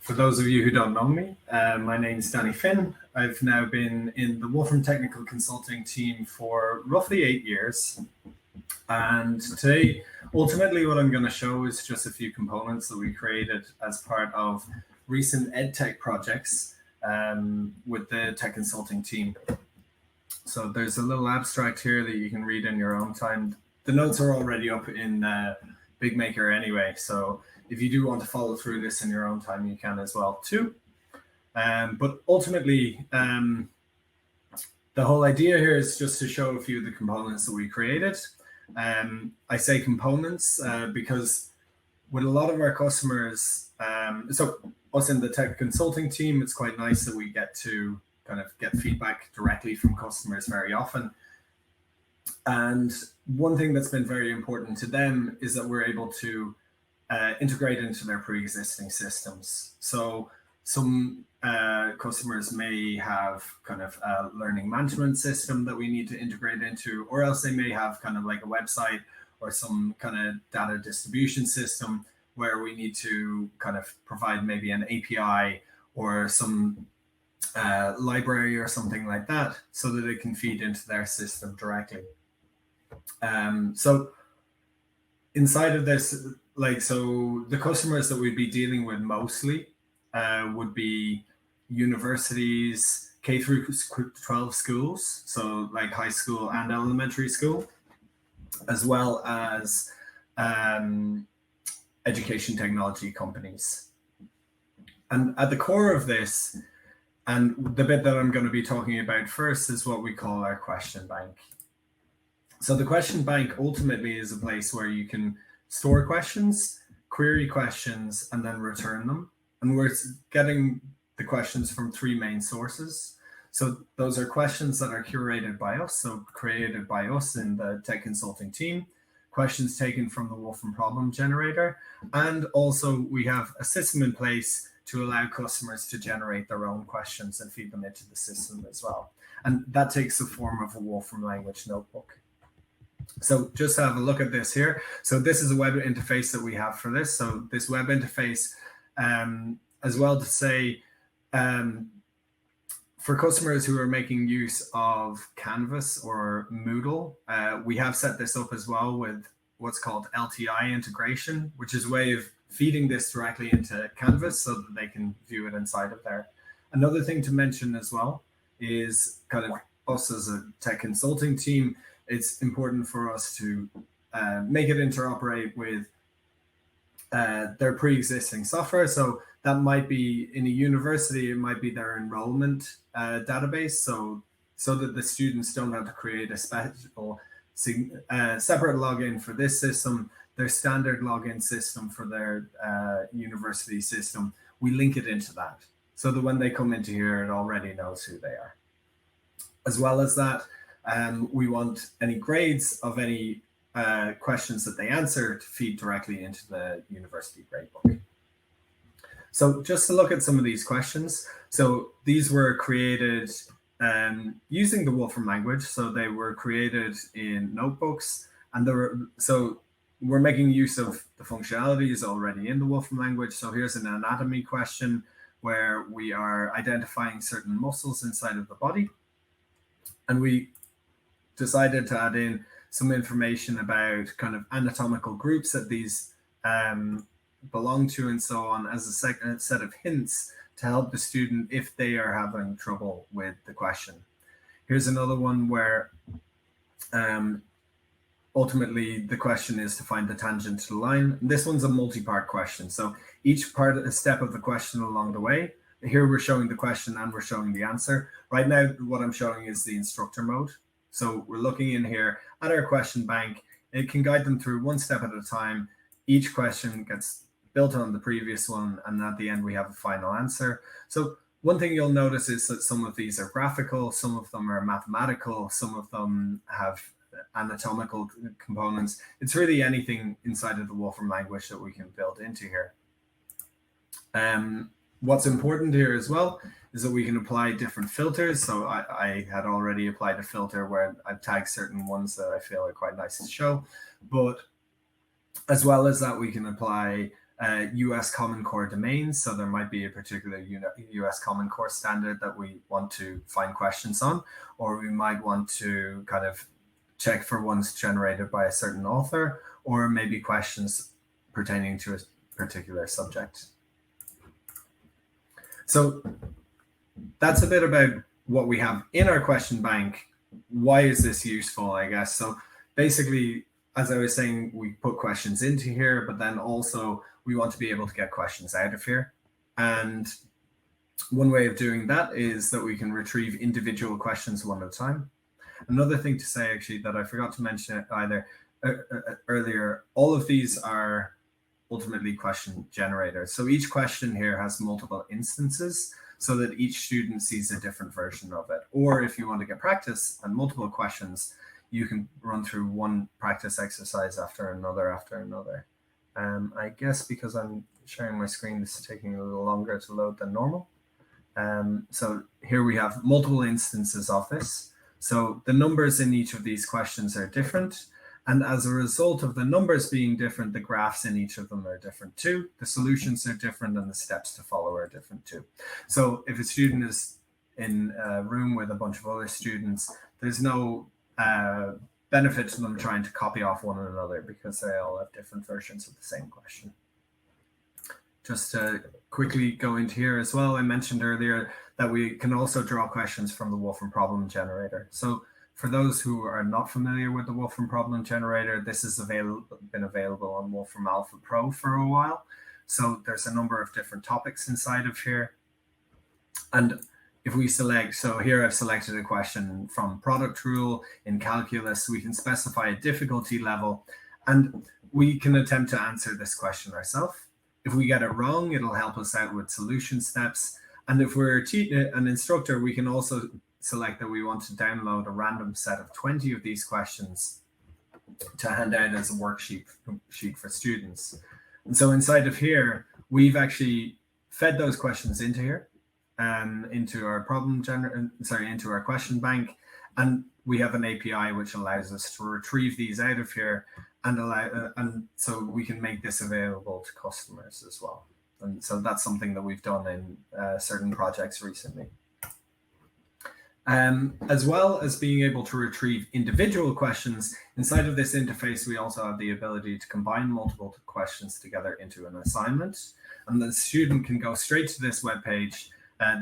For those of you who don't know me, my name is Danny Finn. I've now been in the Wolfram Technical Consulting team for roughly 8 years. And today, ultimately, what I'm going to show is just a few components that we created as part of recent EdTech projects with the tech consulting team. So there's a little abstract here that you can read in your own time. The notes are already up in BigMaker anyway, so if you do want to follow through this in your own time, you can as well too. But ultimately, the whole idea here is just to show a few of the components that we created. I say components because with a lot of our customers, so us in the tech consulting team, it's quite nice that we get to kind of get feedback directly from customers very often. And one thing that's been very important to them is that we're able to integrate into their pre-existing systems. So some customers may have kind of a learning management system that we need to integrate into, or else they may have kind of like a website or some kind of data distribution system where we need to kind of provide maybe an API or some library or something like that so that it can feed into their system directly. So inside of this, so the customers that we'd be dealing with mostly would be universities, K through 12 schools, so like high school and elementary school, as well as education technology companies. And at the core of this, and the bit that I'm going to be talking about first, is what we call our question bank. So the question bank ultimately is a place where you can store questions, query questions, and then return them. And we're getting the questions from three main sources. So those are questions that are curated by us, so created by us in the tech consulting team, questions taken from the Wolfram problem generator, and also we have a system in place to allow customers to generate their own questions and feed them into the system as well. And that takes the form of a Wolfram language notebook. So just have a look at this here. So this is a web interface that we have for this. So this web interface, as well to say, for customers who are making use of Canvas or Moodle, we have set this up as well with what's called LTI integration, which is a way of feeding this directly into Canvas so that they can view it inside of there. Another thing to mention as well is kind of us as a tech consulting team, it's important for us to make it interoperate with their pre-existing software. So that might be in a university, it might be their enrollment database, so that the students don't have to create a special separate login for this system. Their standard login system for their university system, we link it into that so that when they come into here, it already knows who they are. As well as that, we want any grades of any questions that they answer to feed directly into the university gradebook. So just to look at some of these questions. So these were created using the Wolfram language. So they were created in notebooks, and so we're making use of the functionalities already in the Wolfram language. So here's an anatomy question where we are identifying certain muscles inside of the body. And we decided to add in some information about kind of anatomical groups that these belong to and so on as a set of hints to help the student if they are having trouble with the question. Here's another one where ultimately the question is to find the tangent to the line. This one's a multi-part question. So each step of the question along the way, here we're showing the question and we're showing the answer. Right now, what I'm showing is the instructor mode. So we're looking in here at our question bank. It can guide them through one step at a time. Each question gets built on the previous one, and at the end we have a final answer. So one thing you'll notice is that some of these are graphical, some of them are mathematical, some of them have anatomical components. It's really anything inside of the Wolfram language that we can build into here. What's important here as well is that we can apply different filters. So I had already applied a filter where I've tagged certain ones that I feel are quite nice to show. But as well as that, we can apply US Common Core domains. So there might be a particular US Common Core standard that we want to find questions on, or we might want to kind of check for ones generated by a certain author, or maybe questions pertaining to a particular subject. So that's a bit about what we have in our question bank. Why is this useful, I guess? So basically, as I was saying, we put questions into here, but then also we want to be able to get questions out of here. And one way of doing that is that we can retrieve individual questions one at a time. Another thing to say, actually, that I forgot to mention earlier, all of these are ultimately question generators. So each question here has multiple instances so that each student sees a different version of it. Or if you want to get practice and multiple questions, you can run through one practice exercise after another. I guess because I'm sharing my screen, this is taking a little longer to load than normal. So here we have multiple instances of this. So the numbers in each of these questions are different. And as a result of the numbers being different, the graphs in each of them are different too. The solutions are different and the steps to follow are different too. So if a student is in a room with a bunch of other students, there's no benefit to them trying to copy off one another because they all have different versions of the same question. Just to quickly go into here as well, I mentioned earlier that we can also draw questions from the Wolfram problem generator. So for those who are not familiar with the Wolfram problem generator, this has been available on Wolfram Alpha Pro for a while. So there's a number of different topics inside of here. And if we select, so here I've selected a question from product rule in calculus, we can specify a difficulty level and we can attempt to answer this question ourselves. If we get it wrong, it'll help us out with solution steps. And if we're an instructor, we can also select that we want to download a random set of 20 of these questions to hand out as a worksheet for students. And so inside of here, we've actually fed those questions into here, into our into our question bank. And we have an API which allows us to retrieve these out of here and so we can make this available to customers as well. And so that's something that we've done in certain projects recently. As well as being able to retrieve individual questions, inside of this interface, we also have the ability to combine multiple questions together into an assignment. And the student can go straight to this web page.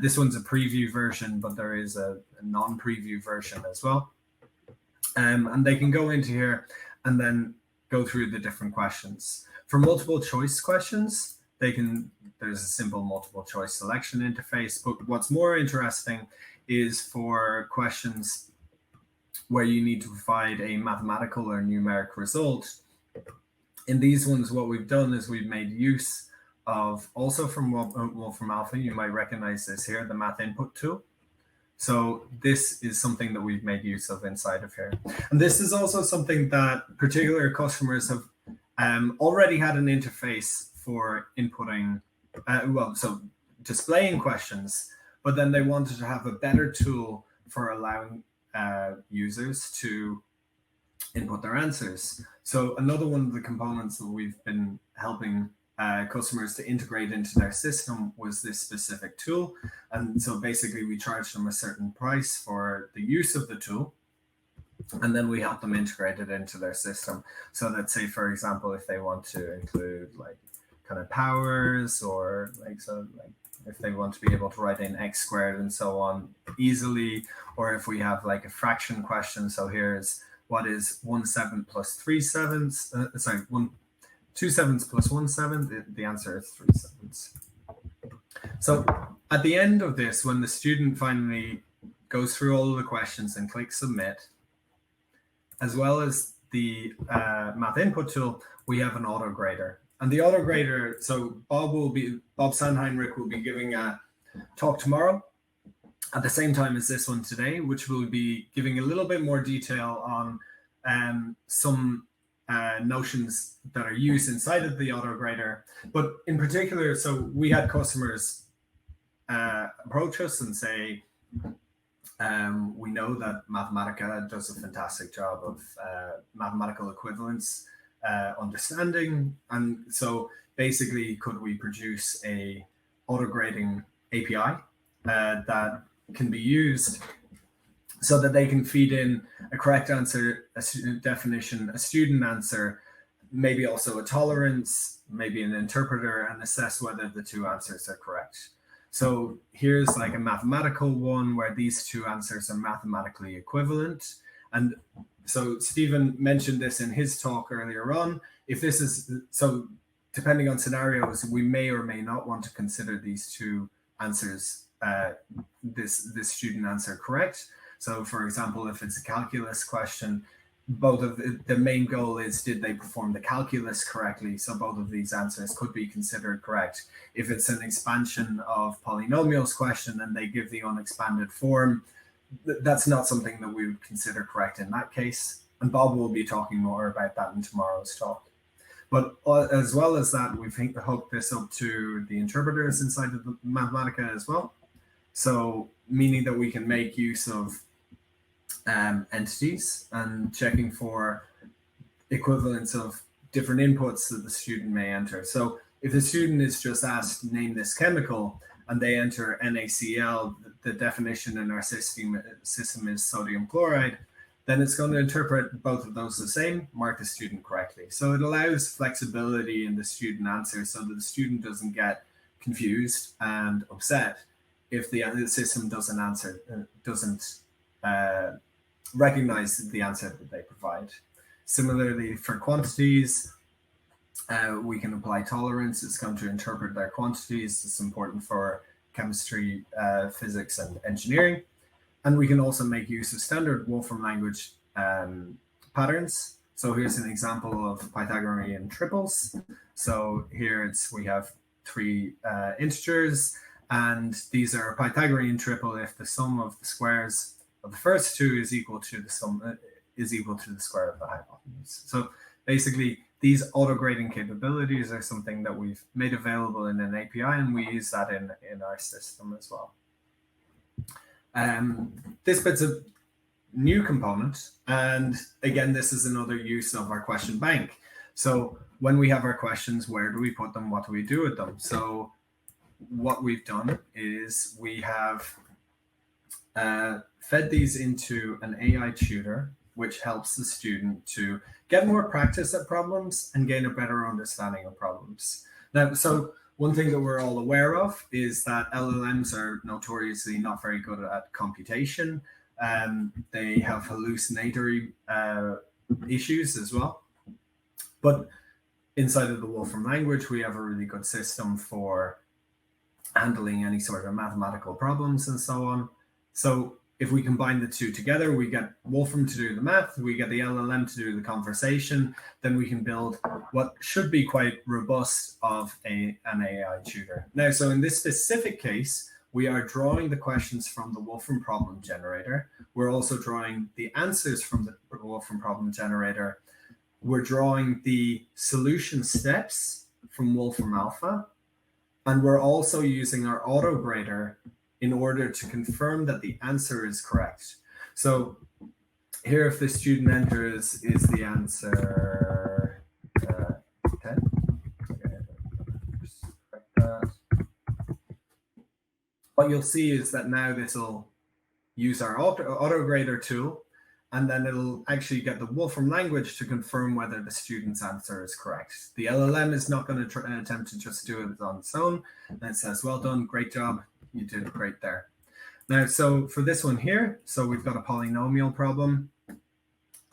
This one's a preview version, but there is a non-preview version as well. And they can go into here and then go through the different questions. For multiple choice questions, there's a simple multiple choice selection interface. But what's more interesting is for questions where you need to provide a mathematical or numeric result. In these ones, what we've done is we've made use of, also from Wolfram Alpha, you might recognize this here, the math input tool. So this is something that we've made use of inside of here. And this is also something that particular customers have already had an interface for inputting, so displaying questions, but then they wanted to have a better tool for allowing users to input their answers. So another one of the components that we've been helping customers to integrate into their system was this specific tool. And so basically we charge them a certain price for the use of the tool. And then we help them integrate it into their system. So that, say, for example, if they want to include like kind of powers or if they want to be able to write in x squared and so on easily, or if we have like a fraction question. So here's what is 1/7 plus 3/7? 2 sevenths plus 1/7. The answer is 3 sevenths. So at the end of this, when the student finally goes through all of the questions and clicks submit, as well as the math input tool, we have an auto grader. And the auto grader, so Bob Sandheinrich will be giving a talk tomorrow at the same time as this one today, which will be giving a little bit more detail on some notions that are used inside of the auto grader. But in particular, so we had customers approach us and say, we know that Mathematica does a fantastic job of mathematical equivalence understanding. And so basically, could we produce a auto-grading API that can be used so that they can feed in a correct answer, a student definition, a student answer, maybe also a tolerance, maybe an interpreter, and assess whether the two answers are correct. So here's like a mathematical one where these two answers are mathematically equivalent. And so Stephen mentioned this in his talk earlier on. If this is, so depending on scenarios, we may or may not want to consider these two answers, this student answer correct. So for example, if it's a calculus question, both of the main goal is, did they perform the calculus correctly? So both of these answers could be considered correct. If it's an expansion of polynomials question and they give the unexpanded form, that's not something that we would consider correct in that case. And Bob will be talking more about that in tomorrow's talk. But as well as that, we've hooked this up to the interpreters inside of the Mathematica as well. So meaning that we can make use of entities and checking for equivalence of different inputs that the student may enter. So if the student is just asked, name this chemical, and they enter NaCl, the definition in our system is sodium chloride, then it's going to interpret both of those the same, mark the student correctly. So it allows flexibility in the student answer so that the student doesn't get confused and upset if the system doesn't recognize the answer that they provide. Similarly, for quantities, we can apply tolerance. It's going to interpret their quantities. It's important for chemistry, physics, and engineering. And we can also make use of standard Wolfram language patterns. So here's an example of Pythagorean triples. So here we have three integers, and these are a Pythagorean triple if the sum of the squares of the first two is equal to the sum is equal to the square of the hypotenuse. So basically, these auto-grading capabilities are something that we've made available in an API, and we use that in our system as well. This bit's a new component, and again, this is another use of our question bank. So when we have our questions, where do we put them? What do we do with them? So what we've done is we have fed these into an AI tutor, which helps the student to get more practice at problems and gain a better understanding of problems. Now, so one thing that we're all aware of is that LLMs are notoriously not very good at computation. They have hallucinatory issues as well. But inside of the Wolfram language, we have a really good system for handling any sort of mathematical problems and so on. So if we combine the two together, we get Wolfram to do the math, we get the LLM to do the conversation, then we can build what should be quite robust of an AI tutor. Now, so in this specific case, we are drawing the questions from the Wolfram problem generator. We're also drawing the answers from the Wolfram problem generator. We're drawing the solution steps from Wolfram Alpha. And we're also using our auto-grader in order to confirm that the answer is correct. So here, if the student enters, is the answer 10? Okay, correct that. What you'll see is that now this will use our auto-grader tool, and then it'll actually get the Wolfram language to confirm whether the student's answer is correct. The LLM is not going to attempt to just do it on its own. And it says, well done, great job. You did great there. Now, so for this one here, so we've got a polynomial problem.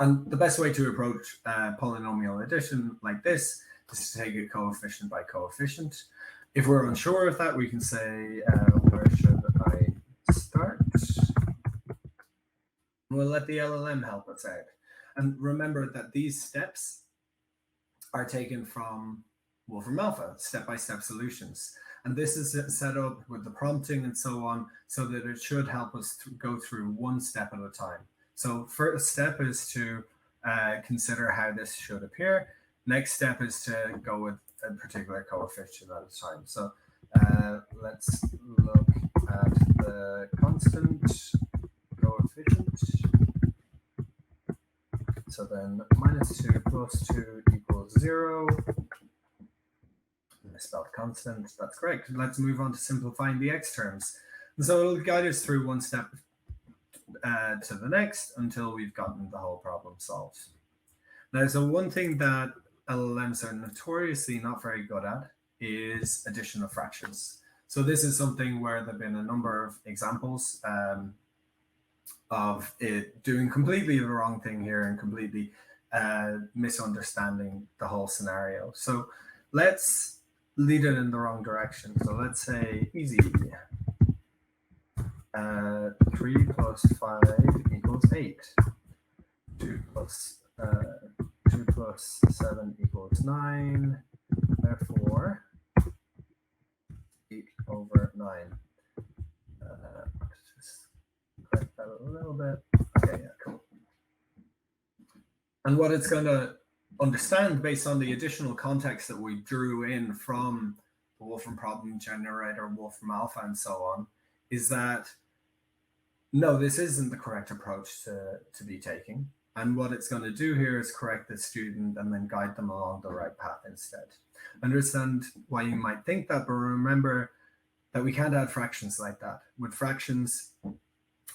And the best way to approach polynomial addition like this is to take it coefficient by coefficient. If we're unsure of that, we can say, where should I start? We'll let the LLM help us out. And remember that these steps are taken from Wolfram Alpha, step-by-step solutions. And this is set up with the prompting and so on, so that it should help us go through one step at a time. So first step is to consider how this should appear. Next step is to go with a particular coefficient at a time. So let's look at the constant coefficient. So then -2 + 2 = 0. misspelled constant. That's correct. Let's move on to simplifying the x terms. And so it'll guide us through one step to the next until we've gotten the whole problem solved. Now, so one thing that LLMs are notoriously not very good at is addition of fractions. So this is something where there have been a number of examples of it doing completely the wrong thing here and completely misunderstanding the whole scenario. So let's lead it in the wrong direction. So let's say easy. 3 plus 5 equals 8. 2 plus 7 equals 9. Therefore, 8 over 9. Just correct that a little bit. Okay, yeah, cool. And what it's going to understand based on the additional context that we drew in from the Wolfram problem generator, Wolfram alpha, and so on, is that no, this isn't the correct approach to be taking. And what it's going to do here is correct the student and then guide them along the right path instead. Understand why you might think that, but remember that we can't add fractions like that. With fractions,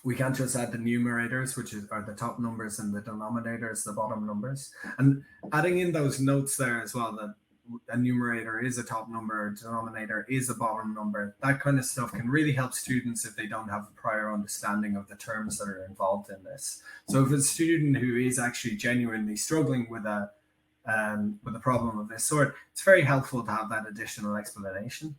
we can't just add the numerators, which are the top numbers, and the denominators, the bottom numbers. And adding in those notes there as well, that a numerator is a top number, a denominator is a bottom number, that kind of stuff can really help students if they don't have a prior understanding of the terms that are involved in this. So if it's a student who is actually genuinely struggling with a problem of this sort, it's very helpful to have that additional explanation.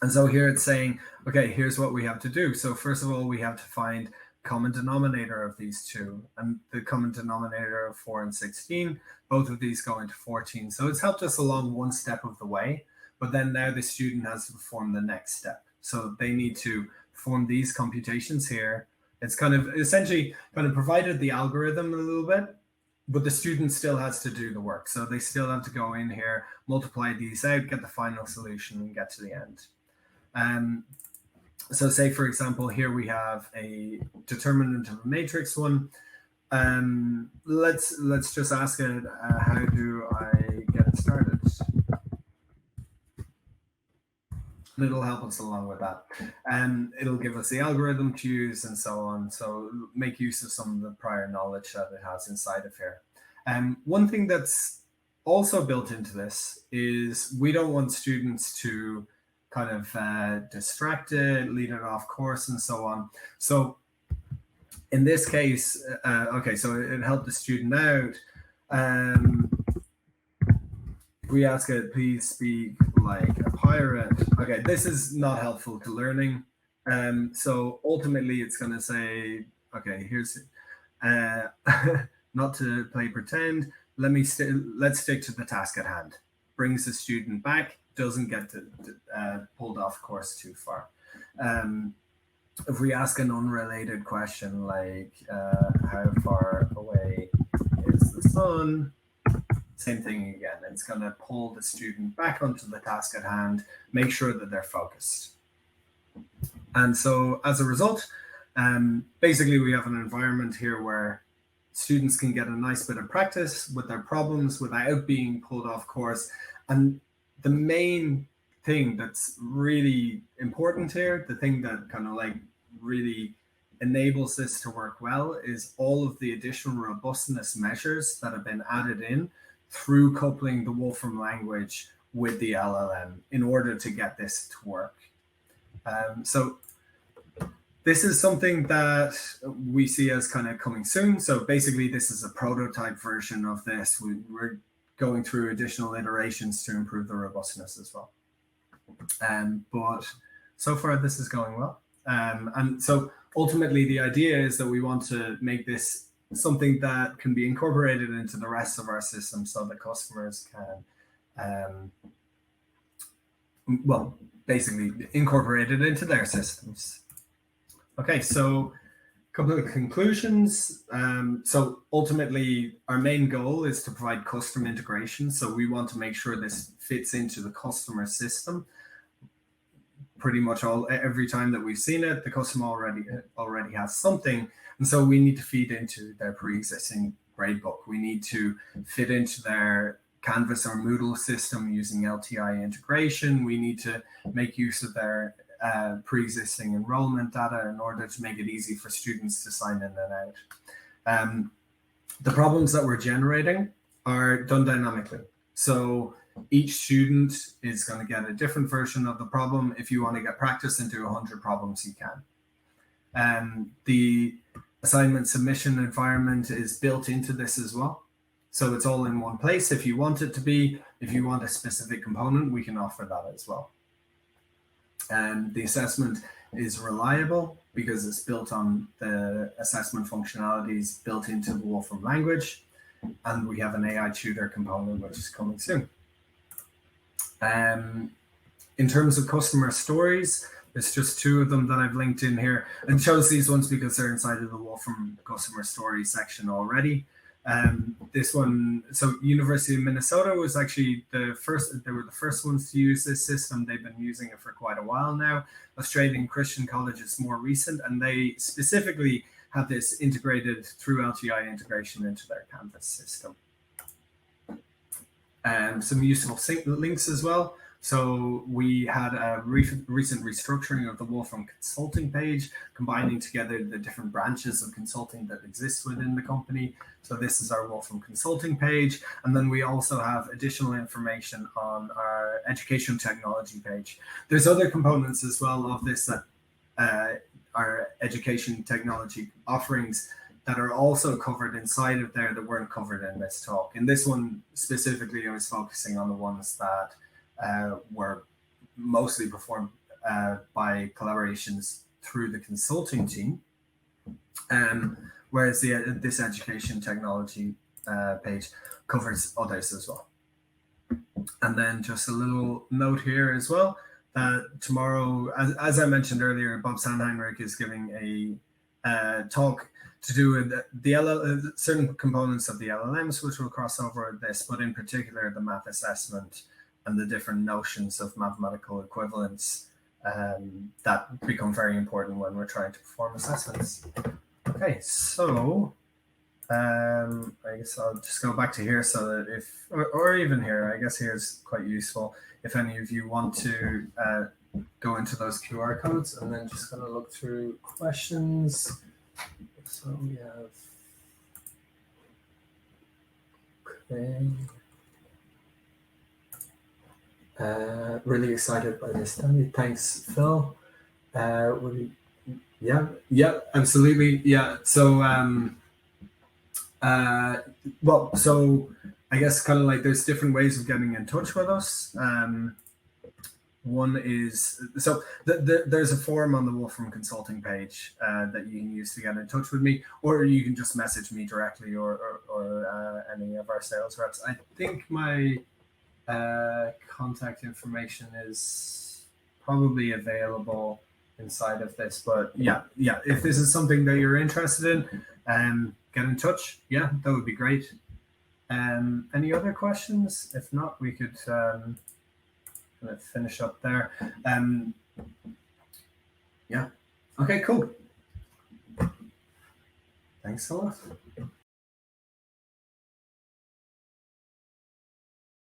And so here it's saying, okay, here's what we have to do. So first of all, we have to find common denominator of these two, and the common denominator of 4 and 16, both of these go into 14. So it's helped us along one step of the way, but then now the student has to perform the next step. So they need to perform these computations here. It's kind of essentially kind of provided the algorithm a little bit, but the student still has to do the work. So they still have to go in here, multiply these out, get the final solution, and get to the end. So say, for example, here we have a determinant of a matrix one. Let's just ask it, how do I get it started? And it'll help us along with that. And it'll give us the algorithm to use and so on. So make use of some of the prior knowledge that it has inside of here. One thing that's also built into this is we don't want students to kind of distracted, lead it off course, and so on. So in this case, okay, so it helped the student out. We ask it, please speak like a pirate. Okay, this is not helpful to learning. So ultimately, it's going to say, okay, here's not to play pretend. Let's stick to the task at hand. Brings the student back. Doesn't get pulled off course too far. If we ask an unrelated question like how far away is the sun, same thing again. It's going to pull the student back onto the task at hand, make sure that they're focused. And so as a result, basically we have an environment here where students can get a nice bit of practice with their problems without being pulled off course. And the main thing that's really important here, the thing that kind of like really enables this to work well, is all of the additional robustness measures that have been added in through coupling the Wolfram language with the LLM in order to get this to work. So this is something that we see as kind of coming soon. So basically this is a prototype version of this. We're going through additional iterations to improve the robustness as well. But so far this is going well. And so ultimately the idea is that we want to make this something that can be incorporated into the rest of our system so that customers can, well, basically incorporate it into their systems. Okay, so couple of conclusions. So ultimately, our main goal is to provide custom integration. So we want to make sure this fits into the customer system. Pretty much every time that we've seen it, the customer already has something, and so we need to feed into their pre-existing gradebook. We need to fit into their Canvas or Moodle system using LTI integration. We need to make use of their pre-existing enrollment data in order to make it easy for students to sign in and out. The problems that we're generating are done dynamically. So each student is going to get a different version of the problem. If you want to get practice and do 100 problems, you can. The assignment submission environment is built into this as well. So it's all in one place. If you want it to be, if you want a specific component, we can offer that as well. The assessment is reliable because it's built on the assessment functionalities built into the Wolfram language. And we have an AI tutor component, which is coming soon. In terms of customer stories, there's just 2 of them that I've linked in here, and chose these ones because they're inside of the Wolfram customer story section already. This one, so University of Minnesota was actually they were the first ones to use this system. They've been using it for quite a while now. Australian Christian College is more recent, and they specifically have this integrated through LTI integration into their Canvas system. Some useful links as well. So we had a recent restructuring of the Wolfram Consulting page, combining together the different branches of consulting that exist within the company. So this is our Wolfram Consulting page. And then we also have additional information on our education technology page. There's other components as well of this that our education technology offerings that are also covered inside of there that weren't covered in this talk. In this one specifically, I was focusing on the ones that were mostly performed by collaborations through the consulting team, whereas this education technology page covers others as well. And then just a little note here as well, that tomorrow, as I mentioned earlier, Bob Sandheinrich is giving a talk to do with the certain components of the LLMs, which will cross over this, but in particular the math assessment and the different notions of mathematical equivalence that become very important when we're trying to perform assessments. Okay, so I guess I'll just go back to here so that if, or even here, I guess here's quite useful if any of you want to go into those QR codes, and then just going to look through questions. So we have, okay. Really excited by this study. Thanks, Phil. Yeah, absolutely. Yeah. So, well, so I guess kind of like there's different ways of getting in touch with us. One is, so there's a form on the Wolfram Consulting page that you can use to get in touch with me, or you can just message me directly or any of our sales reps. I think my contact information is probably available inside of this, but yeah, if this is something that you're interested in, get in touch. Yeah, that would be great. Any other questions? If not, we could finish up there. Yeah, okay, cool. Thanks a lot.